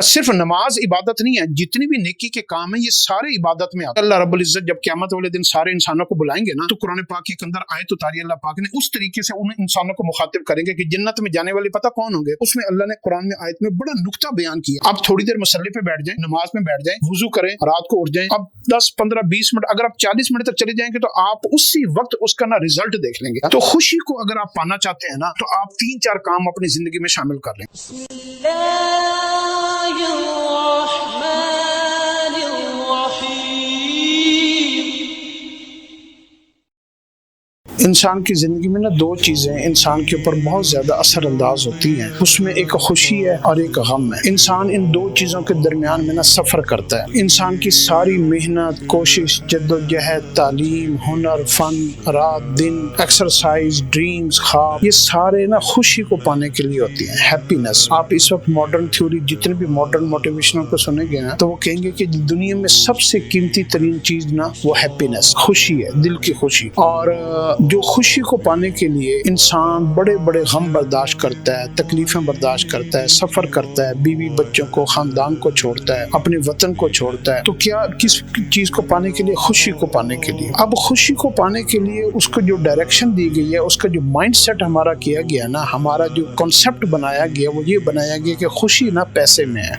صرف نماز عبادت نہیں ہے، جتنی بھی نیکی کے کام ہیں یہ سارے عبادت میں آتے ہیں۔ اللہ رب العزت جب قیامت والے دن سارے انسانوں کو بلائیں گے نا تو قرآن پاک کے اندر آیت اتاری اللہ پاک نے، اس طریقے سے ان انسانوں کو مخاطب کریں گے کہ جنت میں جانے والے پتہ کون ہوں گے۔ اس میں اللہ نے قرآن میں آیت میں بڑا نقطہ بیان کیا۔ آپ تھوڑی دیر مصلی پہ بیٹھ جائیں، نماز میں بیٹھ جائیں، وضو کریں، رات کو اٹھ جائیں، اب 10 15 20 منٹ، اگر آپ 40 منٹ تک چلے جائیں گے تو آپ اسی وقت اس کا نا رزلٹ دیکھ لیں گے۔ تو خوشی کو اگر آپ پانا چاہتے ہیں نا تو آپ 3-4 کام اپنی زندگی میں شامل کر لیں۔ انسان کی زندگی میں نا 2 چیزیں انسان کے اوپر بہت زیادہ اثر انداز ہوتی ہیں، اس میں ایک خوشی ہے اور ایک غم ہے۔ انسان ان 2 چیزوں کے درمیان میں نا سفر کرتا ہے۔ انسان کی ساری محنت، کوشش، جدوجہد، تعلیم، ہنر، فن، رات دن، ایکسرسائز، ڈریمز، خواب، یہ سارے نا خوشی کو پانے کے لیے ہوتی ہیں، ہیپینس۔ آپ اس وقت ماڈرن تھیوری، جتنے بھی ماڈرن موٹیویشنل کو سنیں گے نا تو وہ کہیں گے کہ دنیا میں سب سے قیمتی ترین چیز نا وہ ہیپینس، خوشی ہے، دل کی خوشی۔ اور جو خوشی کو پانے کے لیے انسان بڑے بڑے غم برداشت کرتا ہے، تکلیفیں برداشت کرتا ہے، سفر کرتا ہے، بیوی بچوں کو، خاندان کو چھوڑتا ہے، اپنے وطن کو چھوڑتا ہے۔ تو کیا کس چیز کو پانے کے لیے؟ خوشی کو پانے کے لیے۔ اب خوشی کو پانے کے لیے اس کو جو ڈائریکشن دی گئی ہے، اس کا جو مائنڈ سیٹ ہمارا کیا گیا نا، ہمارا جو کنسپٹ بنایا گیا وہ یہ بنایا گیا کہ خوشی نہ پیسے میں ہے،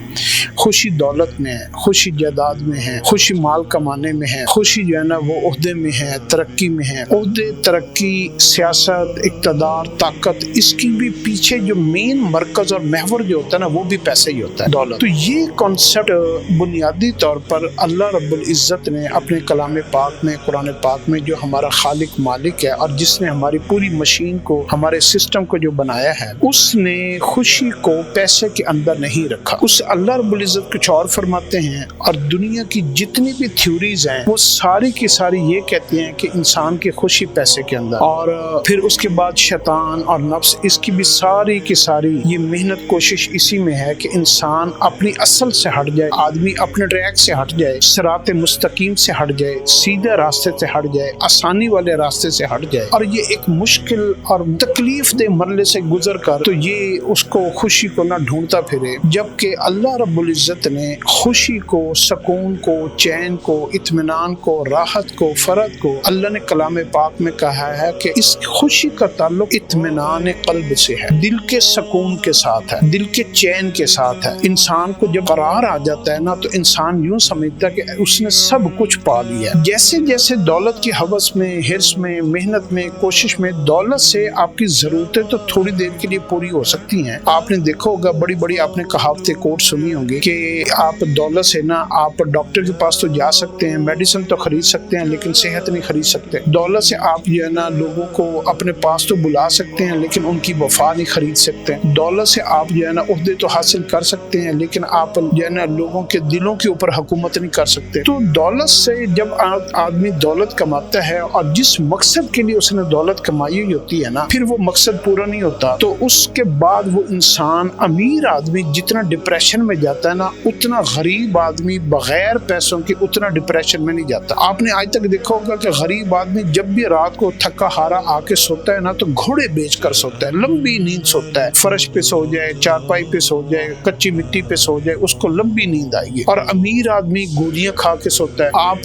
خوشی دولت میں ہے، خوشی جائیداد میں ہے، خوشی مال کمانے میں ہے، خوشی جو ہے نا وہ عہدے میں ہے، ترقی میں ہے۔ عہدے، ترقی، سیاست، اقتدار، طاقت، اس کی بھی پیچھے جو مین مرکز اور محور جو ہوتا ہے نا وہ بھی پیسے ہی ہوتا ہے، دولت۔ تو یہ کنسپٹ بنیادی طور پر اللہ رب العزت نے اپنے کلام پاک میں، قرآن پاک میں، جو ہمارا خالق مالک ہے اور جس نے ہماری پوری مشین کو، ہمارے سسٹم کو جو بنایا ہے، اس نے خوشی کو پیسے کے اندر نہیں رکھا۔ اس اللہ رب العزت کچھ اور فرماتے ہیں، اور دنیا کی جتنی بھی تھیوریز ہیں وہ ساری کی ساری یہ کہتی ہیں کہ انسان کی خوشی پیسے کے اندر، اور پھر اس کے بعد شیطان اور نفس، اس کی بھی ساری کی ساری یہ محنت کوشش اسی میں ہے کہ انسان اپنی اصل سے ہٹ جائے، آدمی اپنے ٹریک سے ہٹ جائے، صراط مستقیم سے ہٹ جائے، سیدھے راستے سے ہٹ جائے، آسانی والے راستے سے ہٹ جائے، اور یہ ایک مشکل اور تکلیف دہ مرحلے سے گزر کر تو یہ اس کو خوشی کو نہ ڈھونڈتا پھرے، جبکہ اللہ رب العزت نے خوشی کو، سکون کو، چین کو، اطمینان کو، راحت کو، فرد کو، اللہ نے کلام پاک میں کہا ہے کہ اس خوشی کا تعلق اطمینان قلب سے ہے، دل کے سکون کے ساتھ ہے، دل کے چین کے ساتھ ہے۔ انسان کو جب قرار آ جاتا ہے نا تو انسان یوں سمجھتا ہے کہ اس نے سب کچھ پا لیا۔ جیسے جیسے دولت کی ہوس میں، حرص میں، محنت میں، کوشش میں، دولت سے آپ کی ضرورتیں تو تھوڑی دیر کے لیے پوری ہو سکتی ہیں۔ آپ نے دیکھا ہوگا، بڑی بڑی آپ نے کہاوتیں، کوٹ سنی ہوں گی کہ آپ دولت سے نا آپ ڈاکٹر کے پاس تو جا سکتے ہیں، میڈیسن تو خرید سکتے ہیں، لیکن صحت نہیں خرید سکتے۔ دولت سے آپ جو ہے نا لوگوں کو اپنے پاس تو بلا سکتے ہیں لیکن ان کی وفا نہیں خرید سکتے۔ دولت سے آپ جو ہے نا عہدے تو حاصل کر سکتے ہیں لیکن آپ جو ہے نا لوگوں کے دلوں کے اوپر حکومت نہیں کر سکتے۔ تو دولت سے جب آدمی دولت کماتا ہے اور جس مقصد کے لیے اس نے دولت کمائی ہوئی ہوتی ہے نا، پھر وہ مقصد پورا نہیں ہوتا تو اس کے بعد وہ انسان، امیر آدمی جتنا ڈپریشن میں جاتا ہے نا، اتنا غریب آدمی بغیر پیسوں کے اتنا ڈپریشن میں نہیں جاتا۔ آپ نے آج تک دیکھا ہوگا کہ غریب آدمی جب بھی رات کو تھکا ہارا آ کے سوتا ہے نا تو گھوڑے بیچ کر سوتا ہے، لمبی نیند سوتا ہے، فرش پہ سو جائے، چارپائی پہ سو جائے، کچی مٹی پہ سو جائے، اس کو لمبی نیند آئے گی۔ اور امیر آدمی گولیاں کھا کے سوتا ہے۔ آپ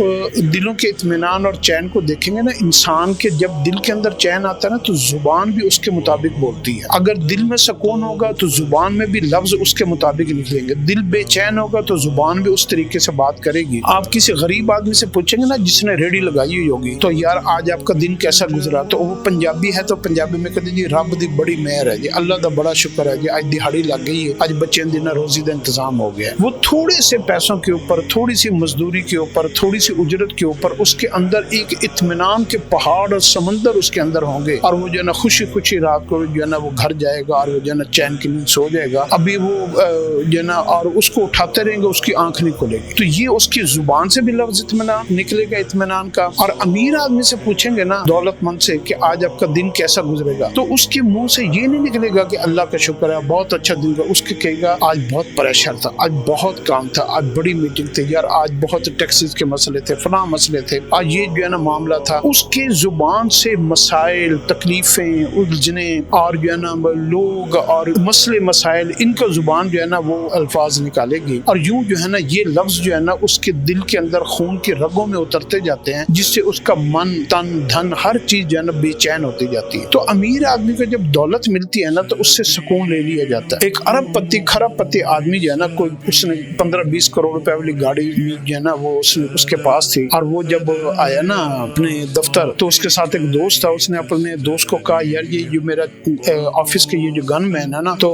دلوں کے اطمینان اور چین کو دیکھیں گے نا، انسان کے جب دل کے اندر چین آتا ہے نا تو زبان بھی اس کے مطابق بولتی ہے۔ اگر دل میں سکون ہوگا تو زبان میں بھی لفظ اس کے مطابق نکلیں گے، دل بے چین ہوگا تو زبان بھی اس طریقے سے بات کرے گی۔ آپ کسی غریب آدمی سے پوچھیں گے نا جس نے ریڑھی لگائی ہوئی ہوگی تو یار آج آپ کا دن کیسا گزرا، تو وہ پنجابی ہے تو پنجابی میں کہتے جی رب دی بڑی مہر ہے جی، اللہ دا بڑا شکر ہے جی، آج دہاڑی لگ گئی ہے، آج بچے دن روزی دا انتظام ہو گیا ہے۔ وہ تھوڑے سے پیسوں کے اوپر، تھوڑی سی مزدوری کے اوپر، تھوڑی سی اجرت کے اوپر اس کے اندر ایک اطمینان کے پہاڑ اور سمندر اس کے اندر ہوں گے، اور وہ جو ہے نا خوشی خوشی رات کو جو ہے نا وہ گھر جائے گا اور وہ جو ہے نا چین کی نیند سو جائے گا۔ ابھی وہ جو ہے نا اور اس کو اٹھاتے رہیں گے، اس کی آنکھ نہیں کھلے گی۔ تو یہ اس کی زبان سے بھی لفظ اطمینان نکلے گا، اطمینان کا۔ اور امیر آدمی سے پوچھیں گے نا دولت دولت مند سے کہ آج آپ کا دن کیسا گزرے گا، تو اس کے منہ سے یہ نہیں نکلے گا کہ اللہ کا شکر ہے بہت اچھا دن گا، اس کے کہے گا آج بہت پریشر تھا، آج بہت کام تھا، آج بڑی میٹنگ تھی یار، آج بہت ٹیکسز کے مسئلے تھے، فلاں مسئلے تھے، آج یہ جو ہے نا معاملہ تھا۔ اس کے زبان سے مسائل، تکلیفیں، الجھنیں اور جو ہے نا لوگ اور مسئلے مسائل، ان کا زبان جو ہے نا وہ الفاظ نکالے گی، اور یوں جو ہے نا یہ لفظ جو ہے نا اس کے دل کے اندر خون کی رگوں میں اترتے جاتے ہیں، جس سے اس کا من، تن، دھن، ہر چیز جو ہے نا بے چین ہوتی جاتی ہے۔ تو امیر آدمی کو جب دولت ملتی ہے نا تو اس سے سکون لے لیا جاتا ہے۔ ایک ارب پتی، کھرب پتی آدمی جو ہے نا، کوئی اس نے 15-20 کروڑ روپے والی گاڑی جو ہے نا وہ اس کے پاس تھی، اور وہ جب آیا نا اپنے دفتر تو اس کے ساتھ ایک دوست تھا، اس نے اپنے دوست کو کہا یار یہ جو میرا آفس کے یہ جو گن مین ہے نا، تو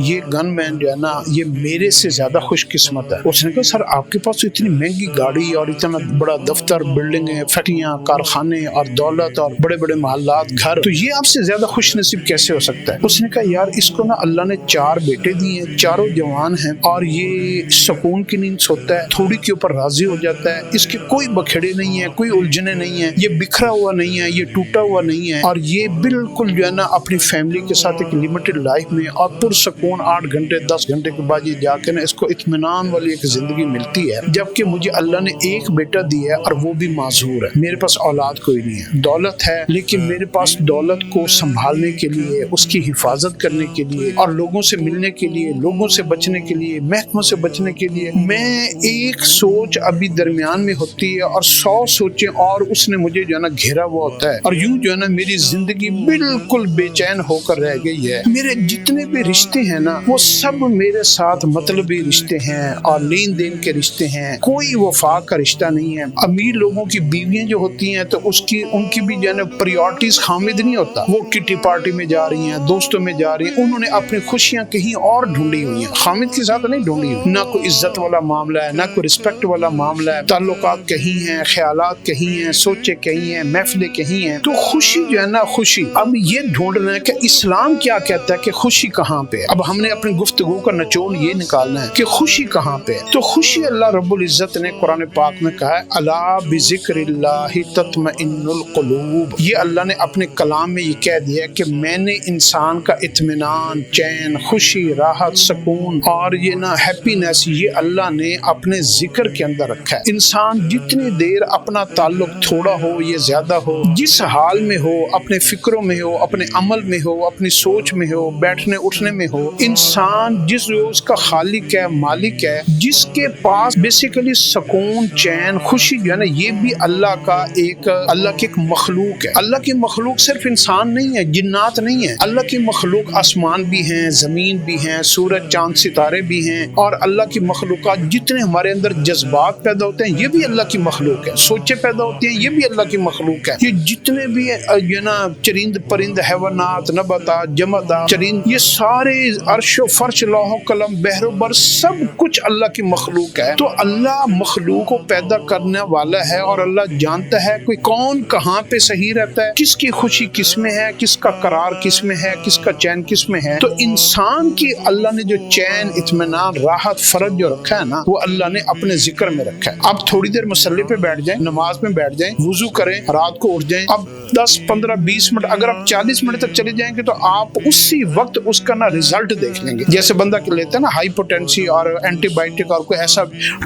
یہ گن مین جو ہے نا یہ میرے سے زیادہ خوش قسمت ہے۔ اس نے کہا سر آپ کے پاس اتنی مہنگی گاڑی اور اتنا بڑا دفتر، بلڈنگیں، فیکٹریاں، کارخانے اور دولت اور بڑے بڑے محلات، گھر، تو یہ آپ سے زیادہ خوش نصیب کیسے ہو سکتا ہے؟ اس نے کہا یار اس کو نا اللہ نے 4 بیٹے دیے ہیں، چاروں جوان ہیں، اور یہ سکون کی نیند سوتا ہے، تھوڑی کے اوپر راضی ہو جاتا ہے، اس کے کوئی بکھڑے نہیں ہیں، کوئی الجھنے نہیں ہیں، یہ بکھرا ہوا نہیں ہے، یہ ٹوٹا ہوا نہیں ہے، اور یہ بالکل جو ہے نا اپنی فیملی کے ساتھ ایک لمیٹڈ لائف میں اور پرسکون 8 گھنٹے 10 گھنٹے کے بعد یہ جا کے نا اس کو اطمینان والی ایک زندگی ملتی ہے۔ جبکہ مجھے اللہ نے ایک بیٹا دیا ہے اور وہ بھی معذور ہے، میرے پاس اولاد کوئی نہیں ہے، دولت ہے لیکن میرے پاس دولت کو سنبھالنے کے لیے، اس کی حفاظت کرنے کے لیے اور لوگوں سے ملنے کے لیے، لوگوں سے بچنے کے لیے، محکموں سے بچنے کے لیے، میں ایک سوچ ابھی درمیان میں ہوتی ہے اور 100 سوچیں اور اس نے مجھے جو ہے نا گھیرا ہوا ہوتا ہے، اور یوں جو ہے نا میری زندگی بالکل بے چین ہو کر رہ گئی ہے۔ میرے جتنے بھی رشتے ہیں نا وہ سب میرے ساتھ مطلبی رشتے ہیں اور لین دین کے رشتے ہیں، کوئی وفا کا رشتہ نہیں ہے۔ امیر لوگوں کی بیویاں جو ہوتی ہیں تو ان کی بھی جو ہے نا پریورٹیز خامد نہیں ہوتا، وہ کٹی پارٹی میں جا رہی ہیں، دوستوں میں جا رہی ہیں، انہوں نے اپنی خوشیاں کہیں اور ڈھونڈی ہوئی ہیں، خامد کے ساتھ نہیں ڈھونڈی ہوئی، نہ کوئی عزت والا معاملہ ہے، نہ کوئی رسپیکٹ والا معاملہ ہے، تعلقات کہیں ہیں، خیالات کہیں ہیں، سوچیں کہیں ہیں، محفلیں کہیں ہیں، تو خوشی جو ہے نا خوشی، اب یہ ڈھونڈنا ہے کہ اسلام کیا کہتا ہے کہ خوشی کہاں پہ ہے۔ اب ہم نے اپنی گفتگو کا نچوڑ یہ نکالنا ہے کہ خوشی کہاں پہ ہے۔ تو خوشی اللہ رب العزت نے قرآن پاک میں کہا ہے الا بذکر اللہ تطمئن القلوب، یہ اللہ نے اپنے کلام میں یہ کہہ دیا کہ میں نے انسان کا اطمینان، چین، خوشی، راحت، سکون اور یہ نا ہیپینس یہ اللہ نے اپنے ذکر کے اندر رکھا ہے۔ انسان جتنی دیر اپنا تعلق تھوڑا ہو یا زیادہ ہو، جس حال میں ہو، اپنے فکروں میں ہو، اپنے عمل میں ہو، اپنی سوچ میں ہو، بیٹھنے اٹھنے میں ہو، انسان جس روز کا خالق ہے، مالک ہے، جس کے پاس بیسیکلی سکون، چین، خوشی جو ہے نا یہ بھی اللہ کی ایک مخلوق ہے۔ اللہ کی مخلوق صرف انسان نہیں ہے، جنات نہیں ہے، اللہ کی مخلوق آسمان بھی ہیں، زمین بھی ہیں، سورج، چاند، ستارے بھی ہیں، اور اللہ کی مخلوقات جتنے ہمارے اندر جذبات پیدا ہوتے ہیں یہ بھی اللہ کی مخلوق ہے، سوچیں پیدا ہوتی ہیں یہ بھی اللہ کی مخلوق ہے، یہ جتنے بھی یہ نا چرند پرند، حیوانات، نباتات، جمادات، چرند، یہ سارے عرش و فرش، لوح و قلم، بحر و بر، سب کچھ اللہ کی مخلوق ہے۔ تو اللہ مخلوق کو پیدا کرنے والا ہے اور اللہ جانتا ہے کوئی کون کہاں پہ صحیح رہتا ہے، کس کی خوشی کس میں ہے، کس کا قرار کس میں ہے، کس کا چین کس میں ہے۔ تو انسان کی اللہ نے جو چین، اطمینان، راحت، فرج جو رکھا ہے نا وہ اللہ نے اپنے ذکر میں رکھا ہے۔ اب تھوڑی دیر مصلی پہ بیٹھ جائیں، نماز میں بیٹھ جائیں، وضو کریں، رات کو اٹھ جائیں، اب 10 15 20 منٹ، اگر آپ 40 منٹ تک چلے جائیں گے تو آپ اسی وقت اس کا نا ریزلٹ دیکھ لیں گے۔ جیسے بندہ لیتا ہے نا ہائپوٹینسی اور اینٹی بائیوٹک اور کوئی ایسا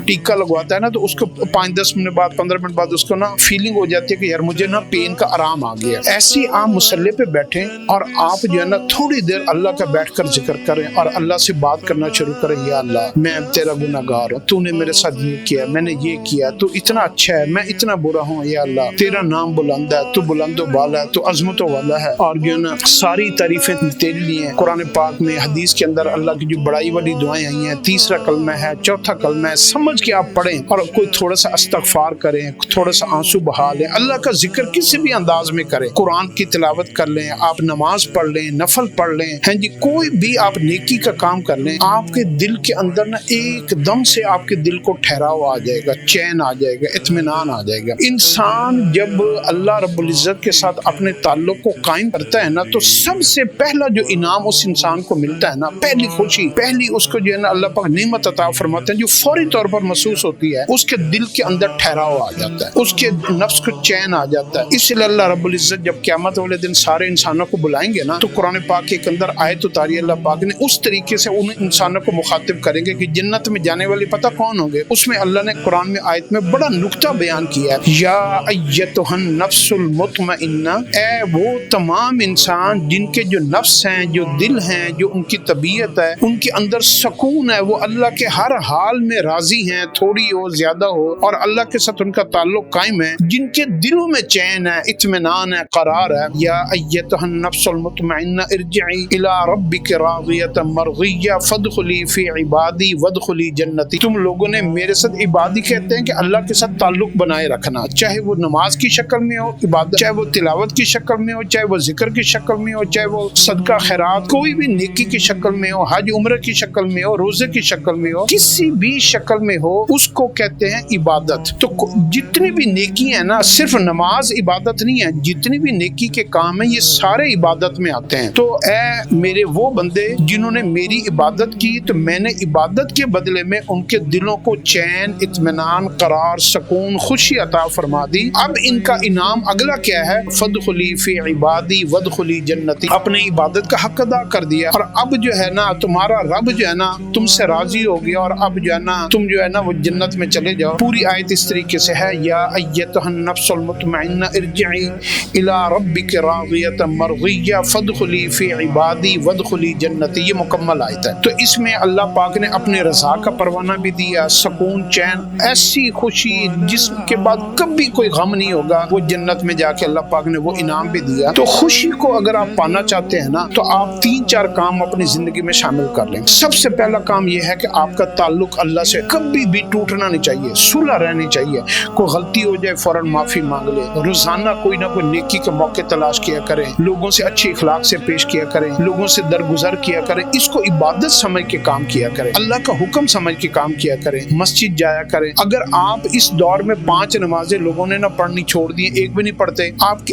ٹیکا لگواتا ہے نا تو اس کو 5-10 منٹ بعد، 15 منٹ بعد اس کو نا فیلنگ ہو جاتی ہے کہ یار مجھے نا پین کا آرام آ گیا۔ ایسی آپ مصلی پہ بیٹھیں اور آپ جو ہے نا تھوڑی دیر اللہ کا بیٹھ کر ذکر کریں اور اللہ سے بات کرنا شروع کریں، یا اللہ میں تیرا گناہگار ہوں، تو نے میرے ساتھ یہ کیا، میں نے یہ کیا، تو اتنا اچھا ہے، میں اتنا برا ہوں، یا اللہ تیرا نام بلند ہے، تو بلند و بالا ہے، تو عظمت والا ہے، اور جو ہے نا ساری تعریفیں تیری لی ہیں۔ قرآن پاک میں، حدیث کے اندر اللہ کی جو بڑائی والی دعائیں آئی ہیں، 3 کلمہ ہے، 4 کلمہ ہے، سمجھ کے آپ پڑھیں اور کوئی تھوڑا سا استغفار کریں، تھوڑا سا آنسو بہا لیں، اللہ کا ذکر کسی بھی انداز میں کریں، قرآن کی تلاوت کر لیں، آپ نماز پڑھ لیں، نفل پڑھ لیں، ہاں جی، کوئی بھی آپ نیکی کا کام کر لیں، آپ کے دل کے اندر نا ایک دم سے آپ کے دل کو ٹھہراؤ آ جائے گا، چین آ جائے گا، اطمینان آ جائے گا۔ انسان جب اللہ رب العزت کے کے ساتھ اپنے تعلق کو قائم کرتا ہے نا تو سب سے پہلا جو انعام اس انسان کو ملتا ہے نا، پہلی خوشی، پہلی اس کو جو ہے نا اللہ پاک نعمت عطا فرماتے ہیں جو فوری طور پر محسوس ہوتی ہے، اس کے دل کے اندر ٹھہراؤ آ جاتا ہے، اس کے نفس کو چین آ جاتا ہے۔ اس لیے اللہ رب العزت جب قیامت والے دن سارے انسانوں کو بلائیں گے نا تو قرآن پاک کے اندر آیت اتاری اللہ پاک نے اس طریقے سے ان انسانوں کو مخاطب کریں گے کہ جنت میں جانے والے پتہ کون ہوں گے؟ اس میں اللہ نے قرآن میں آیت میں بڑا نکتہ بیان کیا ہے، یا ایتھا النفس المطمئنہ، اے وہ تمام انسان جن کے جو نفس ہیں، جو دل ہیں، جو ان کی طبیعت ہے، ان کے اندر سکون ہے، وہ اللہ کے ہر حال میں راضی ہیں، تھوڑی ہو زیادہ ہو، اور اللہ کے ساتھ ان کا تعلق قائم ہے، جن کے دلوں میں چین ہے، اطمینان ہے، قرار ہے۔ یا ایتھا النفس المطمئنہ ارجعی الی ربک راضیۃ مرضیہ فادخلی فی عبادی وادخلی جنتی۔ تم لوگوں نے میرے ساتھ عبادی کہتے ہیں کہ اللہ کے ساتھ تعلق بنائے رکھنا، چاہے وہ نماز کی شکل میں ہو عبادت، چاہے وہ تلاوت کی شکل میں ہو، چاہے وہ ذکر کی شکل میں ہو، چاہے وہ صدقہ خیرات کوئی بھی نیکی کی شکل میں ہو، حج عمرہ کی شکل میں ہو، روزے کی شکل میں ہو، کسی بھی شکل میں ہو، اس کو کہتے ہیں عبادت۔ تو جتنی بھی نیکی ہیں نا، صرف نماز عبادت نہیں ہے، جتنی بھی نیکی کے کام ہیں یہ سارے عبادت میں آتے ہیں۔ تو اے میرے وہ بندے جنہوں نے میری عبادت کی تو میں نے عبادت کے بدلے میں ان کے دلوں کو چین، اطمینان، قرار، سکون، خوشی عطا فرما دی۔ اب ان کا انعام اگلا کیا ہے؟ فادخلی فی عبادی وادخلی جنتی، اپنی عبادت کا حق ادا کر دیا، اور اب جو ہے نا تمہارا رب جو ہے نا تم سے راضی ہو گیا، اور اب جو ہے نا تم جو ہے نا وہ جنت میں چلے جاؤ۔ پوری آیت اس طریقے سے ہے، یا ایتھا النفس المطمئنہ ارجعی الی ربک راضیۃ مرضیہ فادخلی فی عبادی وادخلی جنتی، یہ مکمل آیت ہے۔ تو اس میں اللہ پاک نے اپنے رضا کا پروانہ بھی دیا، سکون، چین، ایسی خوشی جس کے بعد کبھی کوئی غم نہیں ہوگا، وہ جنت میں جا کے اللہ پاک نے وہ انعام بھی دیا۔ تو خوشی کو اگر آپ پانا چاہتے ہیں نا تو آپ 3-4 کام اپنی زندگی میں شامل کر لیں۔ سب سے پہلا کام یہ ہے کہ آپ کا تعلق اللہ سے کبھی بھی ٹوٹنا نہیں چاہیے، صلح رہنی چاہیے۔ کوئی غلطی ہو جائے فوراً معافی مانگ لے، روزانہ کوئی نہ کوئی نیکی کے موقع تلاش کیا کریں، لوگوں سے اچھی اخلاق سے پیش کیا کریں، لوگوں سے درگزر کیا کریں، اس کو عبادت سمجھ کے کام کیا کریں، اللہ کا حکم سمجھ کے کام کیا کریں، مسجد جایا کریں۔ اگر آپ اس دور میں 5 نمازیں لوگوں نے نہ پڑھنی چھوڑ دی، ایک بھی نہیں پڑھتے،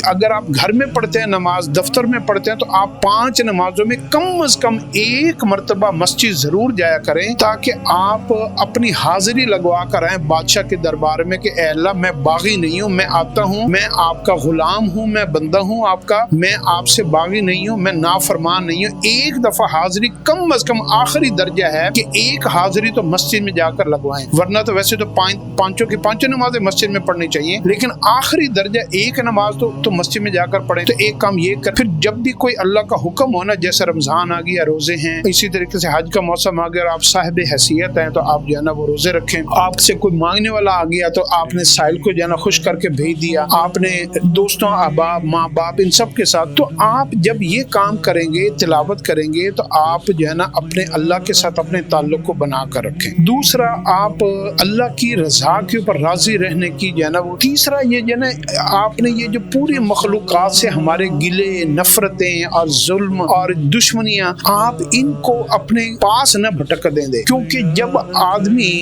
اگر آپ گھر میں پڑھتے ہیں نماز، دفتر میں پڑھتے ہیں، تو آپ 5 نمازوں میں کم از کم 1 مرتبہ مسجد ضرور جایا کریں، تاکہ آپ اپنی حاضری لگوا کر آئیں بادشاہ کے دربار میں کہ اے اللہ میں باغی نہیں ہوں، میں آتا ہوں، میں آپ کا غلام ہوں، میں بندہ ہوں آپ کا، میں آپ سے باغی نہیں ہوں، میں نافرمان نہیں ہوں۔ 1 دفعہ حاضری کم از کم آخری درجہ ہے کہ 1 حاضری تو مسجد میں جا کر لگوائیں، ورنہ تو ویسے تو 5 کی 5 نمازیں مسجد میں پڑھنی چاہیے، لیکن آخری درجہ 1 نماز تو مسجد میں جا کر پڑھیں۔ تو ایک کام یہ کر، پھر جب بھی کوئی اللہ کا حکم ہونا، جیسے رمضان آ گیا روزے ہیں، اسی طریقے سے حج کا موسم آ گیا اور آپ صاحب حیثیت ہیں تو آپ جو ہے نا وہ روزے رکھیں۔ آپ سے کوئی مانگنے والا آ گیا تو آپ نے سائل کو جو ہے نا خوش کر کے بھیج دیا، آپ نے دوستوں، احباب، ماں باپ، ان سب کے ساتھ۔ تو آپ جب یہ کام کریں گے، تلاوت کریں گے، تو آپ جو ہے نا اپنے اللہ کے ساتھ اپنے تعلق کو بنا کر رکھیں۔ دوسرا، آپ اللہ کی رضا کے اوپر راضی رہنے کی جو ہے نا وہ۔ تیسرا یہ جو ہے نا آپ نے یہ جو پوری مخلوقات سے ہمارے گلے، نفرتیں اور ظلم اور دشمنیاں، آپ ان کو اپنے پاس نہ بھٹک دیں دے، کیونکہ جب آدمی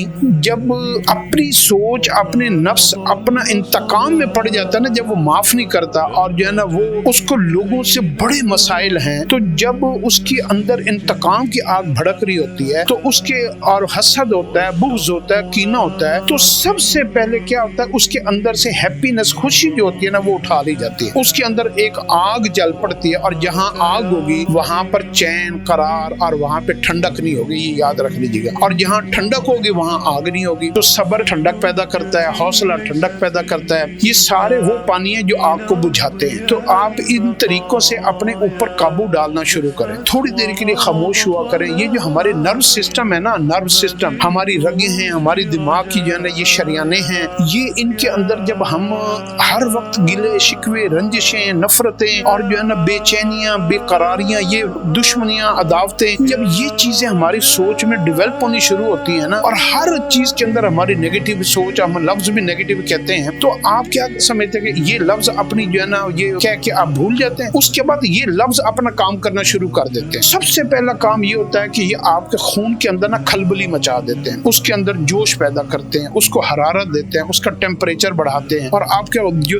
اپنی سوچ، اپنے نفس، اپنا انتقام میں پڑ جاتا ہے نا، جب وہ معاف نہیں کرتا اور جو ہے نا وہ اس کو لوگوں سے بڑے مسائل ہیں، تو جب اس کے اندر انتقام کی آگ بھڑک رہی ہوتی ہے تو اس کے اور حسد ہوتا ہے، بغض ہوتا ہے، کینہ ہوتا ہے، تو سب سے پہلے کیا ہوتا ہے، اس کے اندر سے ہیپینس، خوشی جو ہوتی ہے نا وہ اٹھا لی جاتی ہے، اس کے اندر ایک آگ جل پڑتی ہے، اور جہاں آگ ہوگی وہاں پر چین، قرار، اور وہاں پہ ٹھنڈک نہیں ہوگی، یہ یاد رکھ لیجیے گا، اور جہاں ٹھنڈک ہوگی وہاں آگ نہیں ہوگی۔ تو صبر ٹھنڈک پیدا کرتا ہے، حوصلہ ٹھنڈک پیدا کرتا ہے، یہ سارے وہ پانی ہیں جو آگ کو بجھاتے ہیں۔ تو آپ ان طریقوں سے اپنے اوپر قابو ڈالنا شروع کریں، تھوڑی دیر کے لیے خاموش ہوا کریں۔ یہ جو ہمارے نرو سسٹم ہے نا، نرو سسٹم، ہماری رگیں ہیں، ہماری دماغ کی جو ہے نا یہ شریانیں ہیں، یہ ان کے اندر جب ہم ہر وقت گلے شکوے، رنجشیں، نفرتیں اور جو ہے نا بے چینیاں، بے قراریاں، یہ دشمنیاں، عداوتیں، جب یہ چیزیں ہماری سوچ میں ڈیولپ ہونی شروع ہوتی ہیں نا، اور ہر چیز کے اندر ہماری نیگیٹو سوچ، ہم لفظ بھی نیگیٹو کہتے ہیں، تو آپ کیا سمجھتے ہیں کہ یہ لفظ اپنی جو ہے نا یہ کہہ کے آپ بھول جاتے ہیں، اس کے بعد یہ لفظ اپنا کام کرنا شروع کر دیتے ہیں۔ سب سے پہلا کام یہ ہوتا ہے کہ یہ آپ کے خون کے اندر نا کھلبلی مچا دیتے ہیں، اس کے اندر جوش پیدا کرتے ہیں، اس کو حرارت دیتے ہیں، اس کا ٹیمپریچر بڑھاتے ہیں، اور آپ کا جو